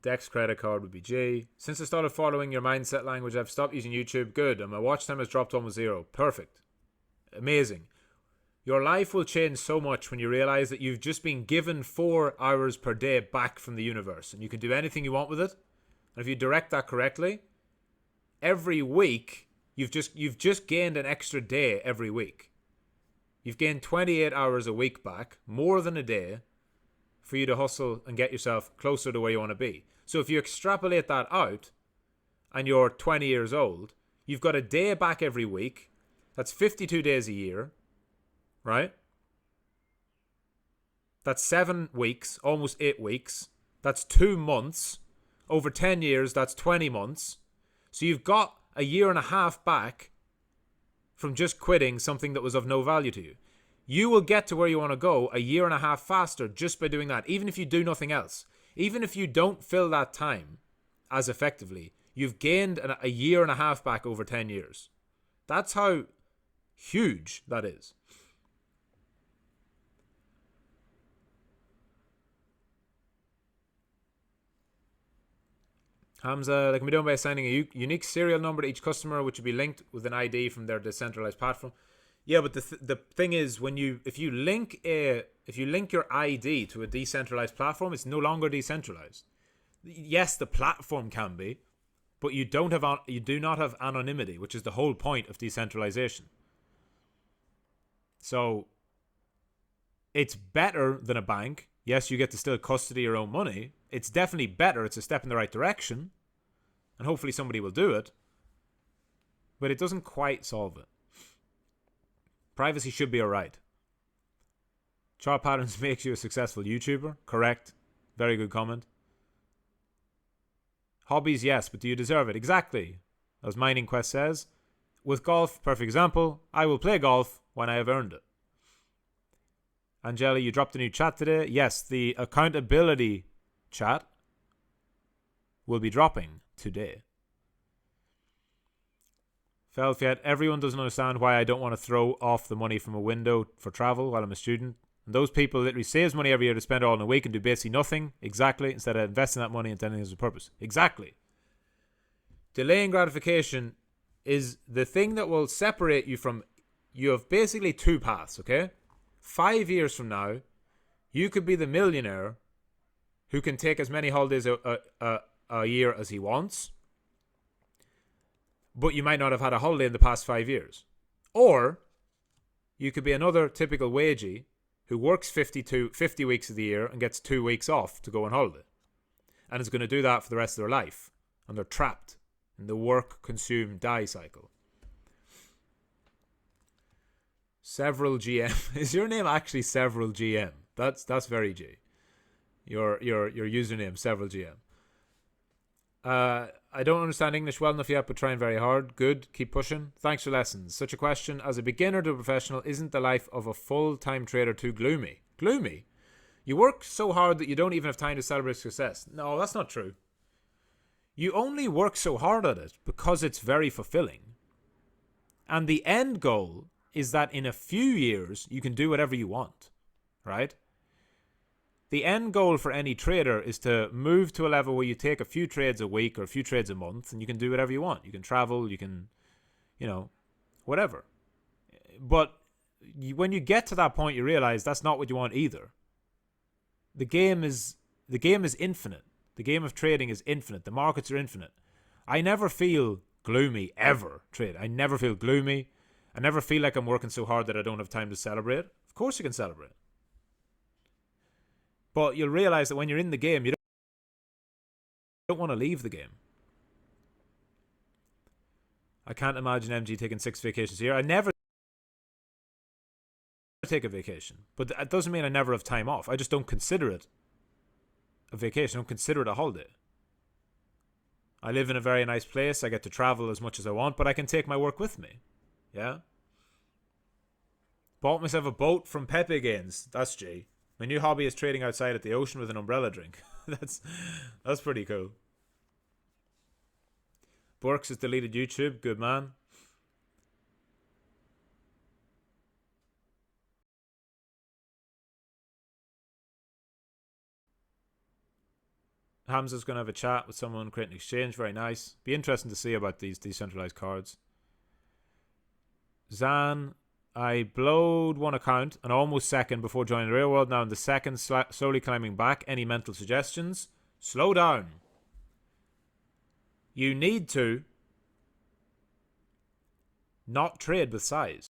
Dex credit card would be G. Since I started following your mindset language, I've stopped using YouTube. Good. And my watch time has dropped almost 0. Perfect. Amazing. Your life will change so much when you realize that you've just been given 4 hours per day back from the universe, and you can do anything you want with it. And if you direct that correctly, every week you've just gained an extra day every week. You've gained 28 hours a week back, more than a day, for you to hustle and get yourself closer to where you want to be. So if you extrapolate that out and you're 20 years old, you've got a day back every week. That's 52 days a year, right? That's 7 weeks, almost 8 weeks. That's 2 months. Over 10 years, that's 20 months. So you've got a year and a half back from just quitting something that was of no value to you. You will get to where you want to go a year and a half faster just by doing that, even if you do nothing else. Even if you don't fill that time as effectively, you've gained a year and a half back over 10 years. That's how huge that is. Hamza, that can be done by assigning a unique serial number to each customer, which would be linked with an ID from their decentralized platform. Yeah, but the thing is, if you link your ID to a decentralized platform, it's no longer decentralized. Yes, the platform can be, but you do not have anonymity, which is the whole point of decentralization. So it's better than a bank. Yes, you get to still custody your own money. It's definitely better. It's a step in the right direction, and hopefully somebody will do it. But it doesn't quite solve it. Privacy should be alright. Chart patterns makes you a successful YouTuber. Correct. Very good comment. Hobbies, yes, but do you deserve it? Exactly. As Mining Quest says. With golf, perfect example. I will play golf when I have earned it. Angela, you dropped a new chat today. Yes, the accountability chat will be dropping today. Felfiat, everyone doesn't understand why I don't want to throw off the money from a window for travel while I'm a student. And those people literally saves money every year to spend it all in a week and do basically nothing. Exactly. Instead of investing that money into anything as a purpose. Exactly. Delaying gratification is the thing that will separate you from... You have basically 2 paths, okay? 5 years from now, you could be the millionaire who can take as many holidays a year as he wants, but you might not have had a holiday in the past 5 years. Or you could be another typical wagey who works 50 weeks of the year and gets 2 weeks off to go on holiday, and is going to do that for the rest of their life, and they're trapped in the work, consume, die cycle. Several GM. Is your name actually Several GM? That's very G. Your username Several GM. I don't understand English well enough yet, but trying very hard. Good. Keep pushing. Thanks for lessons. Such a question. As a beginner to a professional, isn't the life of a full-time trader too gloomy? Gloomy? You work so hard that you don't even have time to celebrate success. No, that's not true. You only work so hard at it because it's very fulfilling. And the end goal is that in a few years, you can do whatever you want, right? The end goal for any trader is to move to a level where you take a few trades a week or a few trades a month, and you can do whatever you want. You can travel, you can, whatever. But when you get to that point, you realize that's not what you want either. The game is infinite. The game of trading is infinite. The markets are infinite. I never feel gloomy ever trade. I never feel gloomy. I never feel like I'm working so hard that I don't have time to celebrate. Of course you can celebrate. But you'll realize that when you're in the game, you don't want to leave the game. I can't imagine MG taking 6 vacations a year. I never take a vacation. But that doesn't mean I never have time off. I just don't consider it a vacation. I don't consider it a holiday. I live in a very nice place. I get to travel as much as I want, but I can take my work with me. Yeah? Bought myself a boat from Pepe Gaines. That's G. My new hobby is trading outside at the ocean with an umbrella drink. That's pretty cool. Burks has deleted YouTube. Good man. Hamza's going to have a chat with someone, create an exchange. Very nice. Be interesting to see about these decentralized cards. Zan, I blowed one account an almost second before joining the real world. Now in the second, slowly climbing back. Any mental suggestions? Slow down. You need to not trade with size.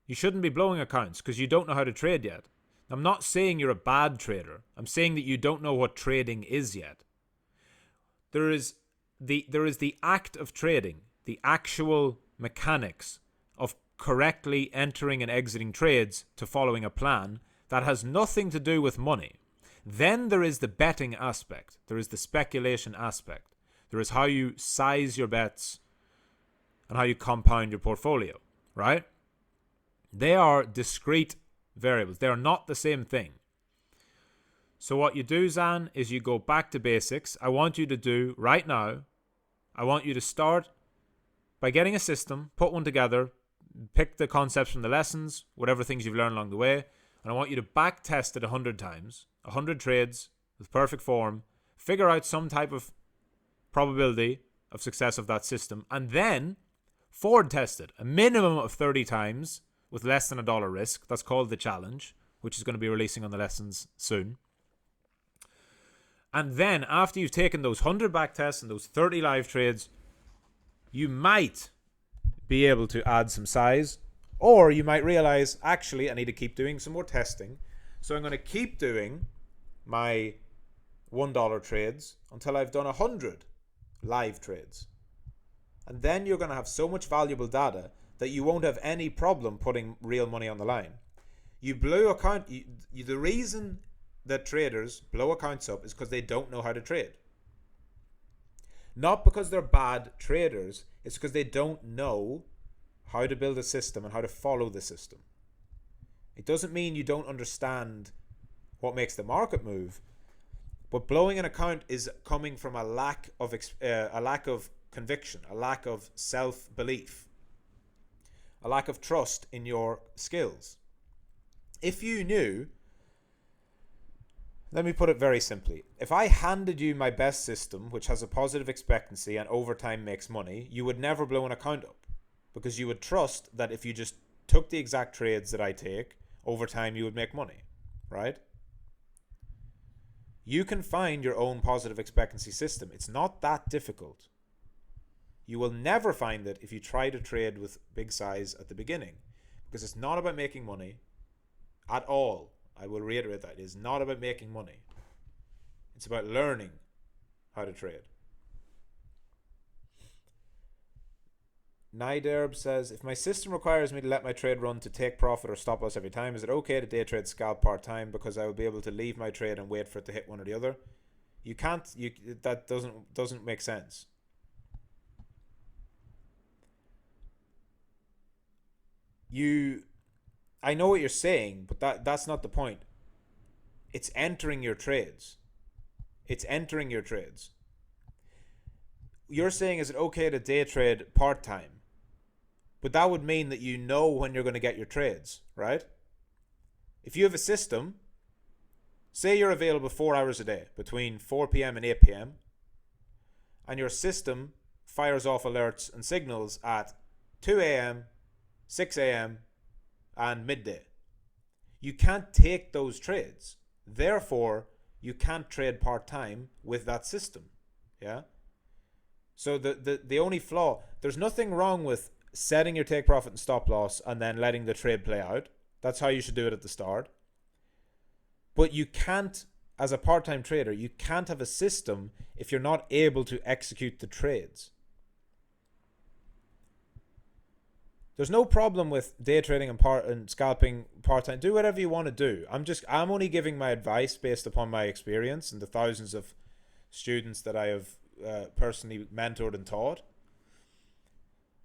You shouldn't be blowing accounts because you don't know how to trade yet. I'm not saying you're a bad trader. I'm saying that you don't know what trading is yet. There is the act of trading, the actual mechanics of correctly entering and exiting trades to following a plan that has nothing to do with money. Then there is the betting aspect. There is the speculation aspect. There is how you size your bets and how you compound your portfolio, right? They are discrete variables. They are not the same thing. So what you do, Zan, is you go back to basics. I want you to do right now, I want you to start by getting a system, put one together, pick the concepts from the lessons, whatever things you've learned along the way, and I want you to back test it 100 times, 100 trades with perfect form, figure out some type of probability of success of that system, and then forward test it a minimum of 30 times with less than $1 risk. That's called the challenge, which is going to be releasing on the lessons soon. And then after you've taken those 100 back tests and those 30 live trades, you might be able to add some size, or you might realize, actually, I need to keep doing some more testing. So I'm going to keep doing my $1 trades until I've done 100 live trades. And then you're going to have so much valuable data that you won't have any problem putting real money on the line. You blow account. The reason that traders blow accounts up is because they don't know how to trade. Not because they're bad traders. It's because they don't know how to build a system and how to follow the system. It doesn't mean you don't understand what makes the market move, but blowing an account is coming from a lack of conviction, a lack of self-belief, a lack of trust in your skills. If you knew, let me put it very simply, if I handed you my best system, which has a positive expectancy and over time makes money, you would never blow an account up, because you would trust that if you just took the exact trades that I take, over time you would make money, right? You can find your own positive expectancy system. It's not that difficult. You will never find it if you try to trade with big size at the beginning, because it's not about making money at all. I will reiterate that. It is not about making money. It's about learning how to trade. Niderb says, if my system requires me to let my trade run to take profit or stop loss every time, is it okay to day trade scalp part-time because I will be able to leave my trade and wait for it to hit one or the other? You can't. That doesn't make sense. I know what you're saying, but that's not the point. It's entering your trades. It's entering your trades. You're saying, is it okay to day trade part-time? But that would mean that you know when you're going to get your trades, right? If you have a system, say you're available 4 hours a day between 4 p.m. and 8 p.m., and your system fires off alerts and signals at 2 a.m., 6 a.m., and midday. You can't take those trades. Therefore, you can't trade part-time with that system. Yeah? So the only flaw, there's nothing wrong with setting your take profit and stop loss and then letting the trade play out. That's how you should do it at the start. But you can't, as a part-time trader, you can't have a system if you're not able to execute the trades. There's no problem with day trading and scalping part-time. Do whatever you want to do. I'm only giving my advice based upon my experience and the thousands of students that I have personally mentored and taught.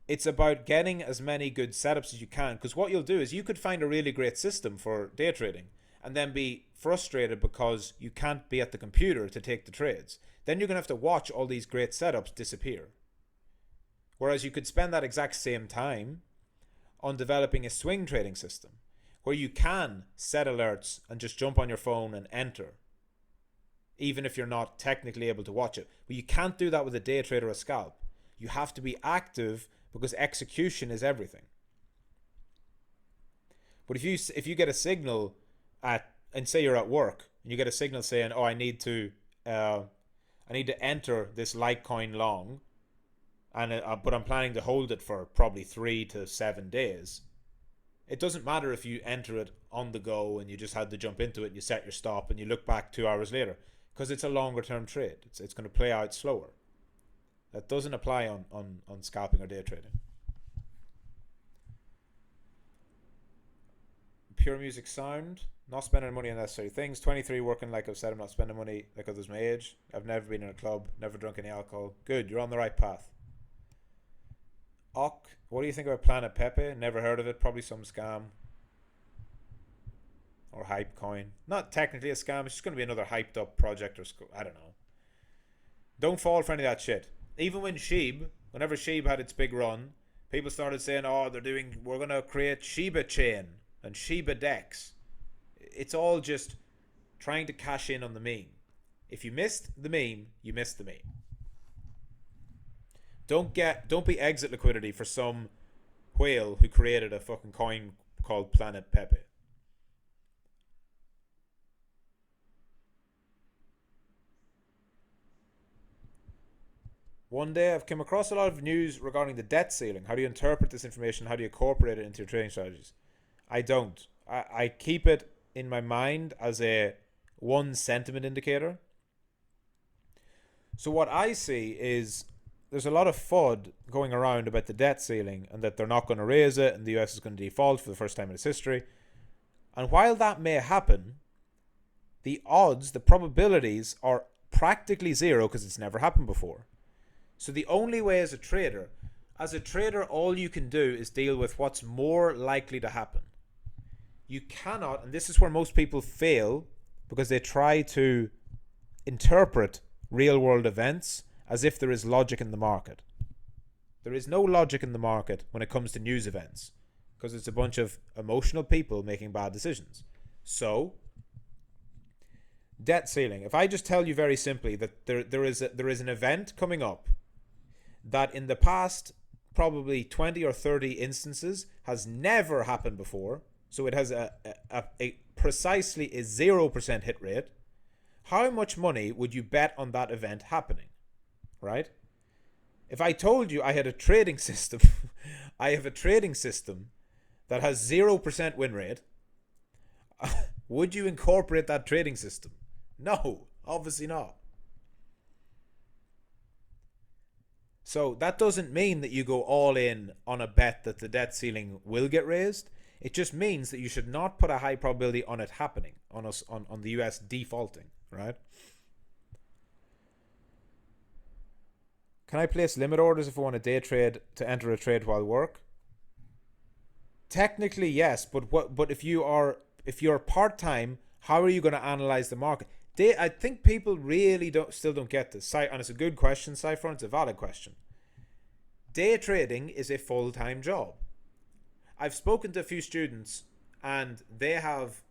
It's about getting as many good setups as you can, because what you'll do is you could find a really great system for day trading and then be frustrated because you can't be at the computer to take the trades. Then you're going to have to watch all these great setups disappear. Whereas you could spend that exact same time on developing a swing trading system where you can set alerts and just jump on your phone and enter. even if you're not technically able to watch it. But you can't do that with a day trade or a scalp. You have to be active because execution is everything. But if you get a signal and say you're at work and you get a signal saying, "Oh, I need to enter this Litecoin long, but I'm planning to hold it for probably 3 to 7 days." It doesn't matter if you enter it on the go and you just had to jump into it and you set your stop and you look back 2 hours later, because it's a longer term trade. It's going to play out slower. That doesn't apply on scalping or day trading. Pure music sound. Not spending money on necessary things. 23, working like I've said. I'm not spending money like others my age. I've never been in a club. Never drunk any alcohol. Good, you're on the right path. What do you think about Planet Pepe? Never heard of it. Probably some scam. Or hype coin. Not technically a scam. It's just going to be another hyped up project or I don't know. Don't fall for any of that shit. Even whenever Sheeb had its big run, people started saying, "Oh, we're going to create Shiba Chain and Shiba Dex." It's all just trying to cash in on the meme. If you missed the meme, you missed the meme. Don't be exit liquidity for some whale who created a fucking coin called Planet Pepe. One day I've come across a lot of news regarding the debt ceiling. How do you interpret this information? How do you incorporate it into your trading strategies? I don't. I keep it in my mind as a one sentiment indicator. So what I see is there's a lot of FUD going around about the debt ceiling and that they're not going to raise it and the US is going to default for the first time in its history. And while that may happen, the odds, the probabilities are practically zero because it's never happened before. So the only way as a trader, all you can do is deal with what's more likely to happen. You cannot, and this is where most people fail, because they try to interpret real world events as if there is logic in the market. There is no logic in the market when it comes to news events, because it's a bunch of emotional people making bad decisions. So, debt ceiling. If I just tell you very simply that there is an event coming up that in the past probably 20 or 30 instances has never happened before, so it has a precisely a 0% hit rate, how much money would you bet on that event happening? Right? If I told you I had a trading system, I have a trading system that has 0% win rate, would you incorporate that trading system? No, obviously not. So that doesn't mean that you go all in on a bet that the debt ceiling will get raised. It just means that you should not put a high probability on it happening, on the US defaulting, right? Can I place limit orders if I want to day trade to enter a trade while work? Technically, yes, but if you're part-time, how are you going to analyze the market? I think people really still don't get this. And it's a good question, Cypher, and it's a valid question. Day trading is a full-time job. I've spoken to a few students, and they have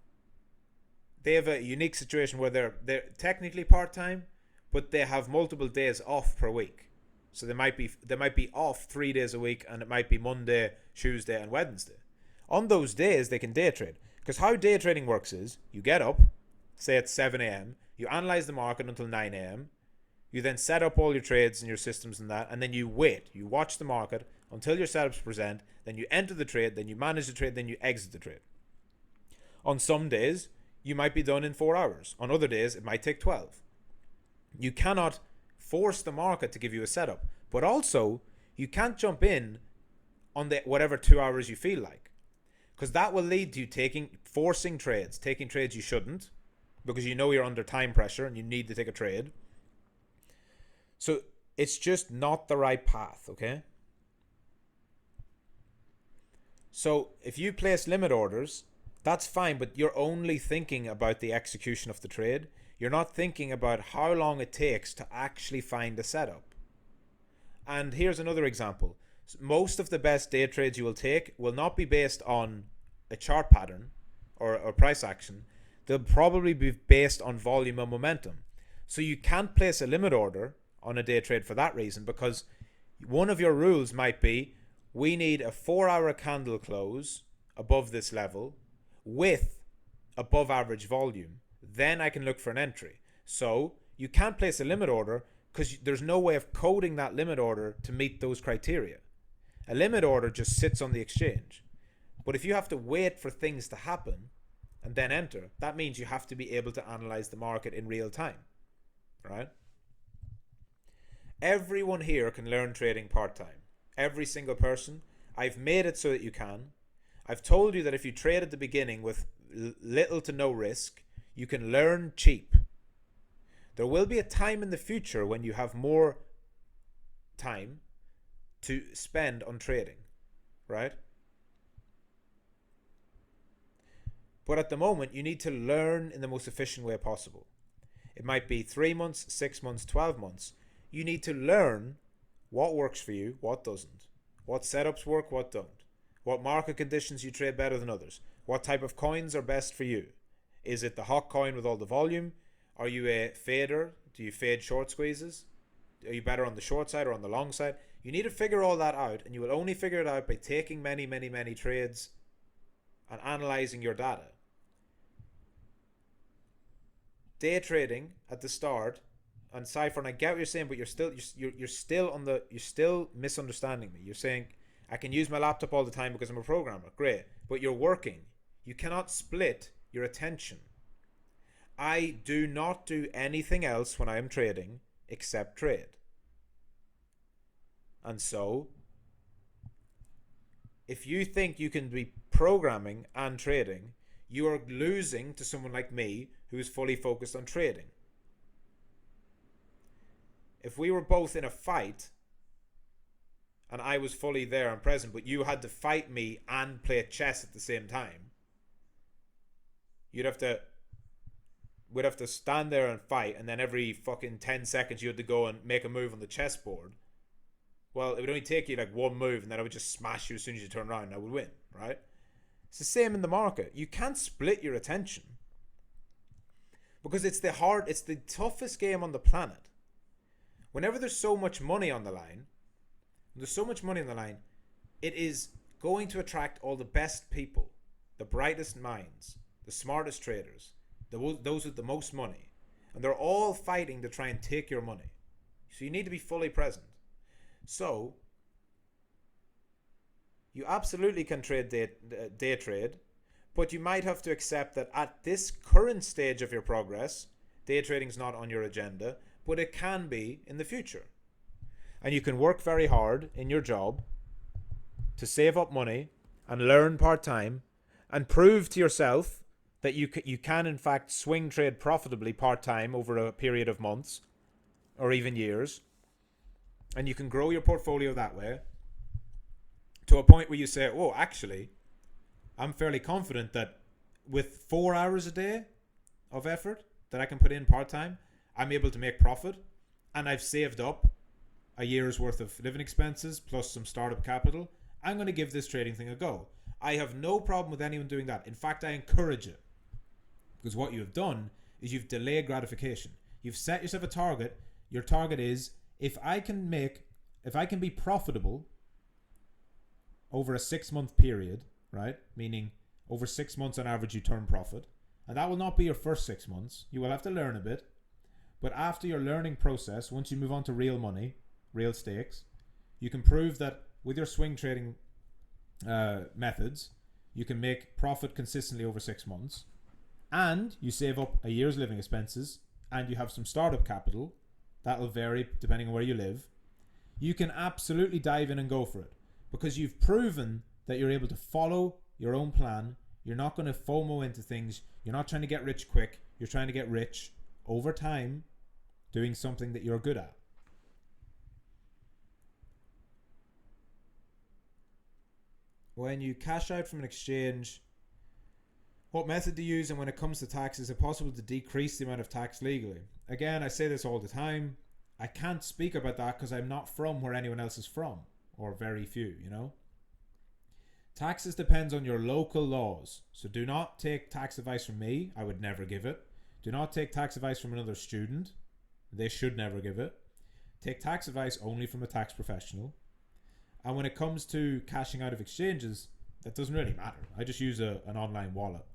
a unique situation where they're technically part-time, but they have multiple days off per week. So they might be off 3 days a week, and it might be Monday, Tuesday, and Wednesday. On those days, they can day trade. Because how day trading works is, you get up, say at 7 a.m., you analyze the market until 9 a.m., you then set up all your trades and your systems and that, and then you wait. You watch the market until your setups present, then you enter the trade, then you manage the trade, then you exit the trade. On some days, you might be done in 4 hours. On other days, it might take 12. You cannot force the market to give you a setup, but also, you can't jump in on the whatever 2 hours you feel like, because that will lead to you forcing trades, taking trades you shouldn't, because you know you're under time pressure and you need to take a trade. So it's just not the right path, okay? So if you place limit orders, that's fine, but you're only thinking about the execution of the trade. You're not thinking about how long it takes to actually find a setup. And here's another example. Most of the best day trades you will take will not be based on a chart pattern or price action. They'll probably be based on volume and momentum. So you can't place a limit order on a day trade for that reason, because one of your rules might be, we need a 4-hour candle close above this level with above average volume. Then I can look for an entry. So you can't place a limit order because there's no way of coding that limit order to meet those criteria. A limit order just sits on the exchange. But if you have to wait for things to happen and then enter, that means you have to be able to analyze the market in real time, right? Everyone here can learn trading part-time. Every single person. I've made it so that you can. I've told you that if you trade at the beginning with little to no risk, you can learn cheap. There will be a time in the future when you have more time to spend on trading, right? But at the moment, you need to learn in the most efficient way possible. It might be 3 months, 6 months, 12 months. You need to learn what works for you, what doesn't. What setups work, what don't. What market conditions you trade better than others. What type of coins are best for you. Is it the hot coin with all the volume? Are you a fader? Do you fade short squeezes? Are you better on the short side or on the long side? You need to figure all that out, and you will only figure it out by taking many, many, many trades and analyzing your data. Day trading at the start, and Cypher, and I get what you're saying, but you're still misunderstanding me. You're saying I can use my laptop all the time because I'm a programmer. Great, but you're working. You cannot split your attention. I do not do anything else when I am trading except trade. And so, if you think you can be programming and trading, you are losing to someone like me who is fully focused on trading. If we were both in a fight and I was fully there and present, but you had to fight me and play chess at the same time, we'd have to stand there and fight, and then every fucking 10 seconds you had to go and make a move on the chessboard. Well, it would only take you like one move, and then I would just smash you as soon as you turn around and I would win, right? It's the same in the market. You can't split your attention because it's the toughest game on the planet. Whenever there's so much money on the line, it is going to attract all the best people, the brightest minds, the smartest traders, those with the most money, and they're all fighting to try and take your money. So you need to be fully present. So you absolutely can trade day trade, but you might have to accept that at this current stage of your progress, day trading is not on your agenda, but it can be in the future. And you can work very hard in your job to save up money and learn part-time and prove to yourself that you can in fact swing trade profitably part-time over a period of months or even years. And you can grow your portfolio that way to a point where you say, oh, actually, I'm fairly confident that with 4 hours a day of effort that I can put in part-time, I'm able to make profit, and I've saved up a year's worth of living expenses plus some startup capital. I'm going to give this trading thing a go. I have no problem with anyone doing that. In fact, I encourage it. Because what you have done is you've delayed gratification. You've set yourself a target. Your target is, if I can be profitable over a 6-month period, right? Meaning over 6 months on average you turn profit. And that will not be your first 6 months. You will have to learn a bit. But after your learning process, once you move on to real money, real stakes, you can prove that with your swing trading methods, you can make profit consistently over 6 months, and you save up a year's living expenses, and you have some startup capital. That'll vary depending on where you live. You can absolutely dive in and go for it because you've proven that you're able to follow your own plan. You're not going to FOMO into things. You're not trying to get rich quick. You're trying to get rich over time doing something that you're good at. When you cash out from an exchange, what method to use, and when it comes to tax, is it possible to decrease the amount of tax legally? Again, I say this all the time. I can't speak about that because I'm not from where anyone else is from, or very few, you know. Taxes depends on your local laws. So do not take tax advice from me. I would never give it. Do not take tax advice from another student. They should never give it. Take tax advice only from a tax professional. And when it comes to cashing out of exchanges, that doesn't really matter. I just use an online wallet.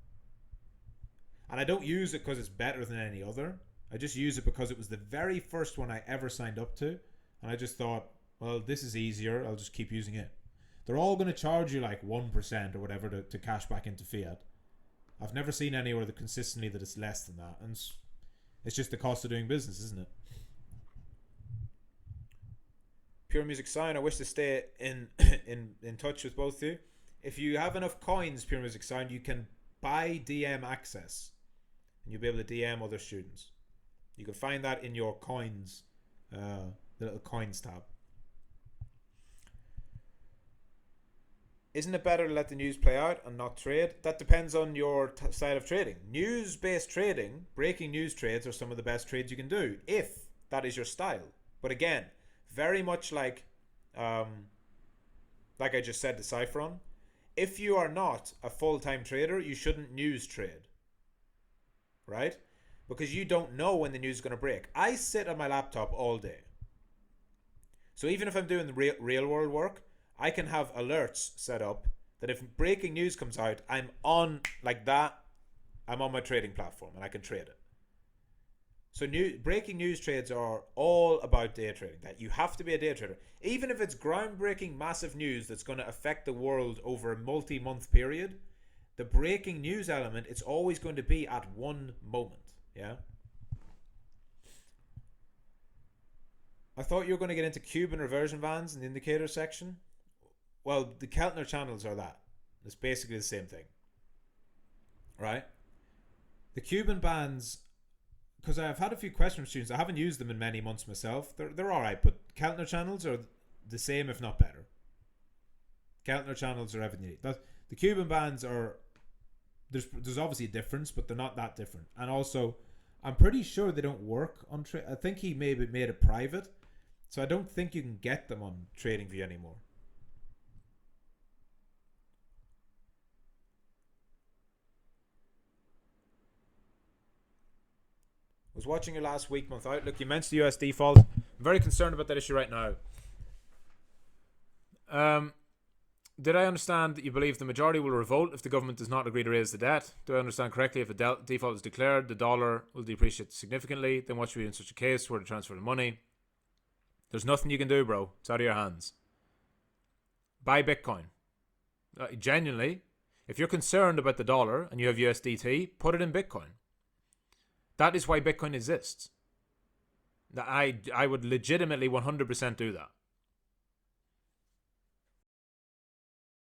And I don't use it because it's better than any other. I just use it because it was the very first one I ever signed up to. And I just thought, well, this is easier. I'll just keep using it. They're all going to charge you like 1% or whatever to cash back into fiat. I've never seen anywhere that consistently that it's less than that. And it's just the cost of doing business, isn't it? Pure Music Sound, I wish to stay in touch with both of you. If you have enough coins, Pure Music Sound, you can buy DM access. And you'll be able to DM other students. You can find that in your coins, the little coins tab. Isn't it better to let the news play out and not trade? That depends on your style of trading. News-based trading, breaking news trades are some of the best trades you can do, if that is your style. But again, very much like I just said to Cyphron, if you are not a full-time trader, you shouldn't news trade. Right? Because you don't know when the news is going to break. I sit on my laptop all day. So even if I'm doing the real world work, I can have alerts set up that if breaking news comes out, I'm on like that. I'm on my trading platform and I can trade it. So breaking news trades are all about day trading. That you have to be a day trader. Even if it's groundbreaking massive news that's going to affect the world over a multi-month period, the breaking news element, it's always going to be at one moment. Yeah. I thought you were going to get into Cuban reversion bands in the indicator section. Well, the Keltner channels are that. It's basically the same thing. Right? The Cuban bands, because I've had a few questions from students. I haven't used them in many months myself. They're alright, but Keltner channels are the same, if not better. Keltner channels are everything you need. The Cuban bands are... There's obviously a difference, but they're not that different. And also, I'm pretty sure they don't work on... I think he maybe made it private. So I don't think you can get them on TradingView anymore. I was watching your last week month outlook. You mentioned the US default. I'm very concerned about that issue right now. Did I understand that you believe the majority will revolt if the government does not agree to raise the debt? Do I understand correctly? If a default is declared, the dollar will depreciate significantly. Then what should be in such a case? Where to transfer the money? There's nothing you can do, bro. It's out of your hands. Buy Bitcoin. Genuinely, if you're concerned about the dollar and you have USDT, put it in Bitcoin. That is why Bitcoin exists. I would legitimately 100% do that.